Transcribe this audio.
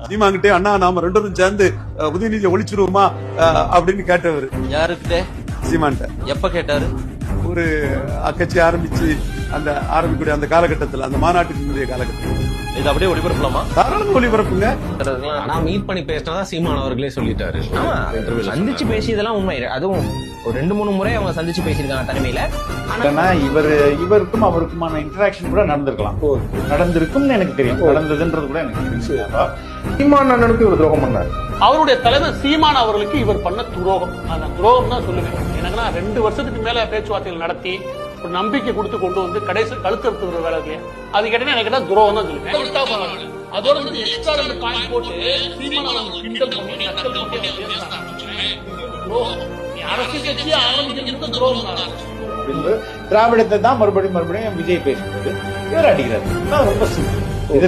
சீமாங்கிட்டே அண்ணா நாம ரெண்டு பேரும் சேர்ந்து உதயநிதியை ஒழிச்சிருவோமா அப்படின்னு கேட்டவர். யாருக்கிட்ட? சீமான்ட்ட. எப்ப கேட்டாரு? ஒரு கட்சி ஆரம்பிச்சு அந்த ஆரம்பிக்கூடிய அந்த காலகட்டத்தில், அந்த மாநாட்டுக்கு முந்தைய காலகட்டத்தில். இது அப்படியே ஒளிபரப்பலாமா? தாராளமா ஒளிபரப்புங்க. ஆனா மீட் பண்ணி பேசினாதான் சீமான் அவர்களே சொல்லிட்டாரு. சந்திச்சு பேசியதெல்லாம் உண்மை. அதுவும் ஒரு 2-3 முறை அவங்க சந்திச்சு பேசியிருக்காங்க தனிமையில. ஆனா இவருக்கும் அவருக்குமான இன்டராக்ஷன் கூட நடந்திருக்கலாம், நடந்திருக்கும்னு எனக்கு தெரியும். நடந்ததுன்றது கூட எனக்கு தெரியும். சீமான் அண்ணனுக்கு இவர் துரோகம் பண்ணார். அவருடைய தலைவர் சீமான் அவர்களுக்கு இவர் பண்ண துரோகம், அந்த துரோகம் தான் சொல்லுவேன். எனக்குன்னா 2 வருஷத்துக்கு மேல பேச்சுவார்த்தைகள் நடத்தி ஒரு நம்பிக்கை கொடுத்து கொண்டு வந்து கடைசி கழுத்து வேலை இல்லையா, அது கேட்டீங்கன்னா எனக்கு துரோகம் தான் சொல்லுவேன். அதோட எக்ஸ்ட்ரா 2 காயின் போட்டு சீமான் கிண்டல் பண்ணி நக்கல் பண்ணி துரோகம். அரசியல் கட்சியை ஆரம்பிக்கிறது துரோகம் தான். திராவிடத்தை தான் மறுபடியும் விஜய் பேசும்போது இவர் அடிக்கிறார். ரொம்ப சிம்பிள். இது